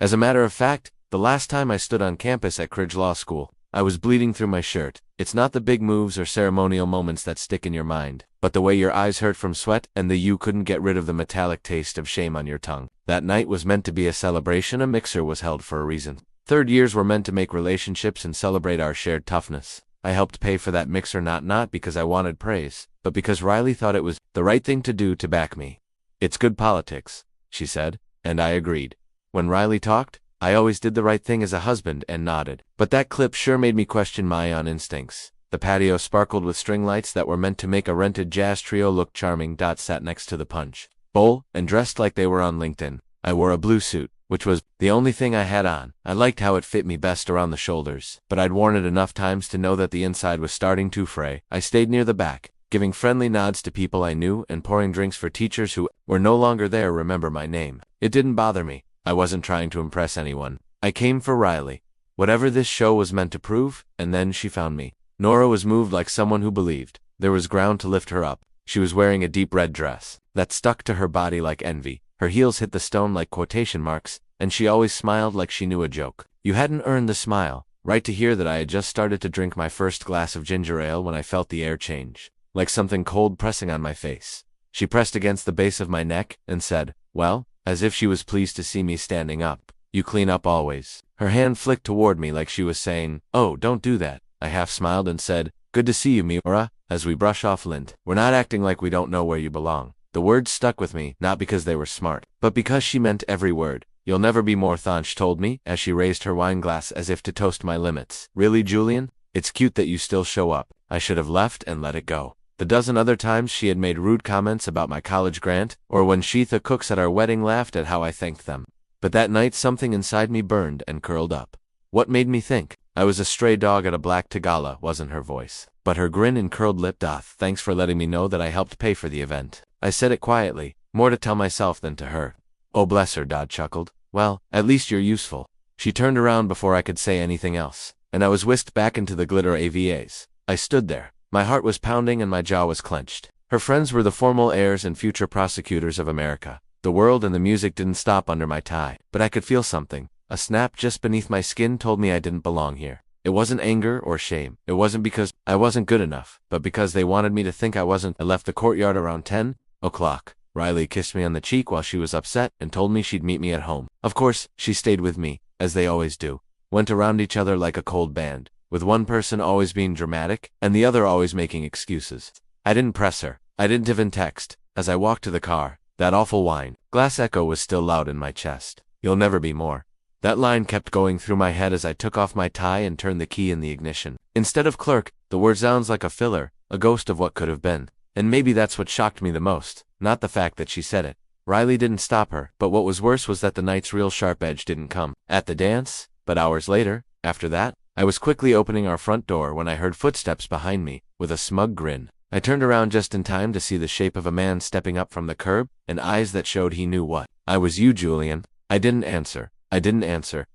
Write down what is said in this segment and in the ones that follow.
As a matter of fact, the last time I stood on campus at Cridge Law School, I was bleeding through my shirt. It's not the big moves or ceremonial moments that stick in your mind, but the way your eyes hurt from sweat and you couldn't get rid of the metallic taste of shame on your tongue. That night was meant to be a celebration. A mixer was held for a reason. Third years were meant to make relationships and celebrate our shared toughness. I helped pay for that mixer not because I wanted praise, but because Riley thought it was the right thing to do to back me. "It's good politics," she said, and I agreed. When Riley talked, I always did the right thing as a husband and nodded. But that clip sure made me question my own instincts. The patio sparkled with string lights that were meant to make a rented jazz trio look charming. Sat next to the punch bowl and dressed like they were on LinkedIn. I wore a blue suit, which was the only thing I had on. I liked how it fit me best around the shoulders, but I'd worn it enough times to know that the inside was starting to fray. I stayed near the back, giving friendly nods to people I knew and pouring drinks for teachers who were no longer there. Remember my name. It didn't bother me. I wasn't trying to impress anyone. I came for Riley. Whatever this show was meant to prove, and then she found me. Nora was moved like someone who believed. There was ground to lift her up. She was wearing a deep red dress that stuck to her body like envy. Her heels hit the stone like quotation marks, and she always smiled like she knew a joke. You hadn't earned the smile. Right to hear that I had just started to drink my first glass of ginger ale when I felt the air change, like something cold pressing on my face. She pressed against the base of my neck and said, "Well," as if she was pleased to see me standing up. "You clean up always." Her hand flicked toward me like she was saying, "Oh, don't do that." I half smiled and said, "Good to see you, Miura," as we brush off lint. "We're not acting like we don't know where you belong." The words stuck with me, not because they were smart, but because she meant every word. "You'll never be more," Thonch told me, as she raised her wine glass as if to toast my limits. "Really, Julian? It's cute that you still show up." I should have left and let it go. The dozen other times she had made rude comments about my college grant, or when Sheetha cooks at our wedding laughed at how I thanked them. But that night something inside me burned and curled up. What made me think? I was a stray dog at a black Tagala, wasn't her voice, but her grin and curled lip. "Thanks for letting me know that I helped pay for the event." I said it quietly, more to tell myself than to her. "Oh, bless her," Dodd chuckled. "Well, at least you're useful." She turned around before I could say anything else, and I was whisked back into the glitter AVAs. I stood there. My heart was pounding and my jaw was clenched. Her friends were the formal heirs and future prosecutors of America. The world and the music didn't stop under my tie, but I could feel something. A snap just beneath my skin told me I didn't belong here. It wasn't anger or shame. It wasn't because I wasn't good enough, but because they wanted me to think I wasn't. I left the courtyard around 10 o'clock. Riley kissed me on the cheek while she was upset and told me she'd meet me at home. Of course, she stayed with me, as they always do. Went around each other like a cold band, with one person always being dramatic and the other always making excuses. I didn't press her. I didn't even text. As I walked to the car, that awful wine glass echo was still loud in my chest. "You'll never be more." That line kept going through my head as I took off my tie and turned the key in the ignition. Instead of clerk, the word sounds like a filler, a ghost of what could have been. And maybe that's what shocked me the most, not the fact that she said it. Riley didn't stop her, but what was worse was that the night's real sharp edge didn't come at the dance, but hours later. After that, I was quickly opening our front door when I heard footsteps behind me, with a smug grin. I turned around just in time to see the shape of a man stepping up from the curb, and eyes that showed he knew what. "I was you, Julian." I didn't answer.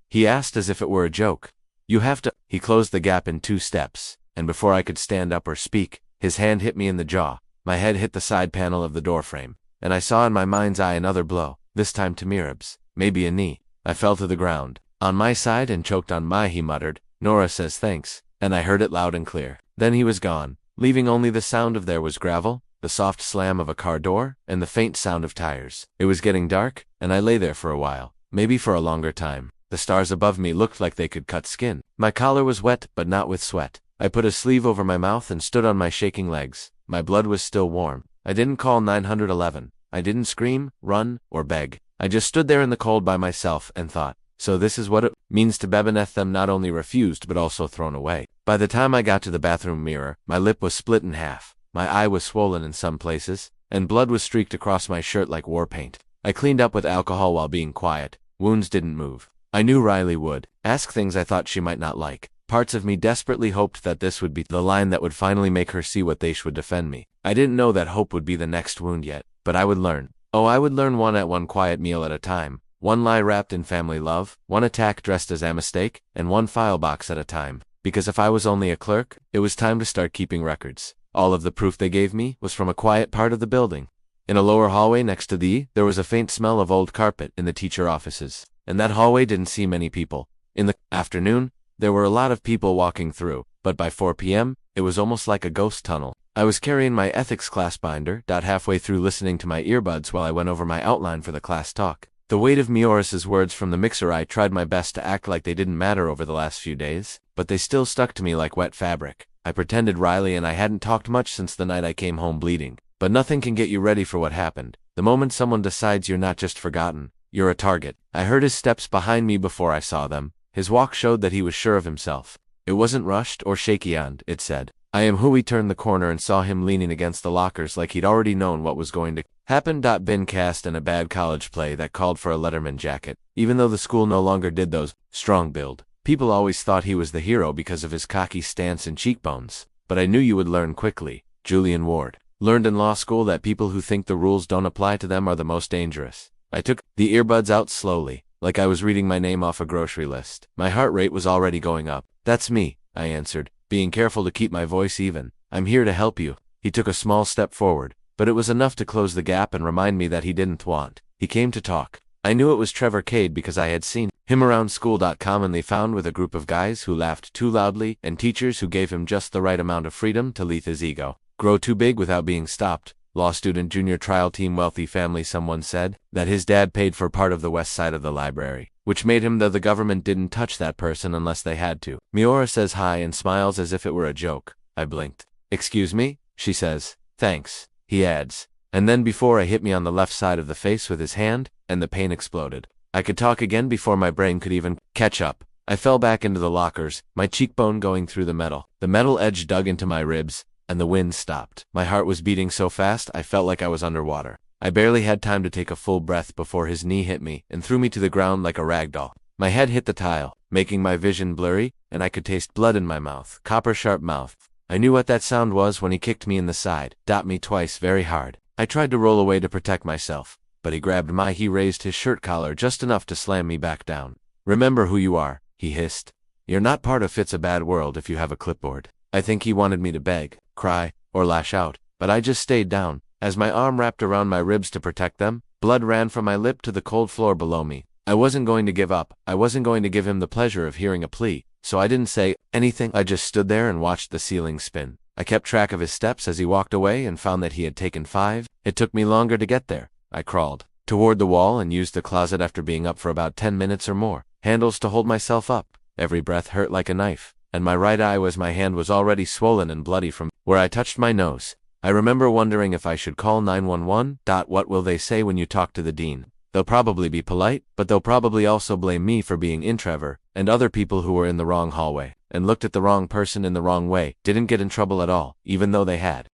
He asked as if it were a joke. "You have to." He closed the gap in 2 steps, and before I could stand up or speak, his hand hit me in the jaw. My head hit the side panel of the doorframe, and I saw in my mind's eye another blow, this time to my ribs, maybe a knee. I fell to the ground. "On my side and choked on my," he muttered. "Nora says thanks," and I heard it loud and clear. Then he was gone, leaving only the sound of there was gravel, the soft slam of a car door, and the faint sound of tires. It was getting dark, and I lay there for a while, maybe for a longer time. The stars above me looked like they could cut skin. My collar was wet, but not with sweat. I put a sleeve over my mouth and stood on my shaking legs. My blood was still warm. I didn't call 911. I didn't scream, run, or beg. I just stood there in the cold by myself and thought, so this is what it means to Bebeneth, them not only refused but also thrown away. By the time I got to the bathroom mirror, my lip was split in half. My eye was swollen in some places, and blood was streaked across my shirt like war paint. I cleaned up with alcohol while being quiet. Wounds didn't move. I knew Riley would ask things I thought she might not like. Parts of me desperately hoped that this would be the line that would finally make her see what they would defend me. I didn't know that hope would be the next wound yet, but I would learn. Oh, I would learn one quiet meal at a time, one lie wrapped in family love, one attack dressed as a mistake, and one file box at a time. Because if I was only a clerk, it was time to start keeping records. All of the proof they gave me was from a quiet part of the building. In a lower hallway next to there was a faint smell of old carpet in the teacher offices. and that hallway didn't see many people. In the afternoon, there were a lot of people walking through, but by 4 p.m., it was almost like a ghost tunnel. I was carrying my ethics class binder, halfway through listening to my earbuds while I went over my outline for the class talk. The weight of Mioris's words from the mixer. I tried my best to act like they didn't matter over the last few days, but they still stuck to me like wet fabric. I pretended Riley and I hadn't talked much since the night I came home bleeding. But nothing can get you ready for what happened. The moment someone decides you're not just forgotten, you're a target. I heard his steps behind me before I saw them. His walk showed that he was sure of himself. It wasn't rushed or shaky and, it said. I am who. He turned the corner and saw him leaning against the lockers like he'd already known what was going to happen. Been cast in a bad college play that called for a Letterman jacket. Even though the school no longer did those, strong build, people always thought he was the hero because of his cocky stance and cheekbones. But I knew you would learn quickly. Julian Ward learned in law school that people who think the rules don't apply to them are the most dangerous. I took the earbuds out slowly, like I was reading my name off a grocery list. My heart rate was already going up. That's me, I answered, being careful to keep my voice even. I'm here to help you. He took a small step forward, but it was enough to close the gap and remind me that he didn't want. He came to talk. I knew it was Trevor Cade because I had seen him around school. Commonly found with a group of guys who laughed too loudly and teachers who gave him just the right amount of freedom to let his ego grow too big without being stopped. Law student, junior trial team, wealthy family. Someone said that his dad paid for part of the west side of the library, which made him, though the government didn't touch that person unless they had to. Miora says hi and smiles as if it were a joke. I blinked. Excuse me? She says. Thanks, he adds. And then before I hit me on the left side of the face with his hand, and the pain exploded. I could talk again before my brain could even catch up. I fell back into the lockers, my cheekbone going through the metal. The metal edge dug into my ribs, and the wind stopped. My heart was beating so fast I felt like I was underwater. I barely had time to take a full breath before his knee hit me and threw me to the ground like a rag doll. My head hit the tile, making my vision blurry, and I could taste blood in my mouth, copper-sharp mouth. I knew what that sound was when he kicked me in the side, me twice very hard. I tried to roll away to protect myself, but he grabbed he raised his shirt collar just enough to slam me back down. Remember who you are, he hissed. You're not part of It's a Bad World if you have a clipboard. I think he wanted me to beg, cry, or lash out, but I just stayed down. As my arm wrapped around my ribs to protect them, blood ran from my lip to the cold floor below me. I wasn't going to give up. I wasn't going to give him the pleasure of hearing a plea, so I didn't say anything. I just stood there and watched the ceiling spin. I kept track of his steps as he walked away and found that he had taken 5. It took me longer to get there. I crawled toward the wall and used the closet after being up for about 10 minutes or more. Handles to hold myself up. Every breath hurt like a knife, and my right eye my hand was already swollen and bloody from where I touched my nose. I remember wondering if I should call 911. What will they say when you talk to the dean? They'll probably be polite, but they'll probably also blame me for being in Trevor and other people who were in the wrong hallway and looked at the wrong person in the wrong way, didn't get in trouble at all, even though they had.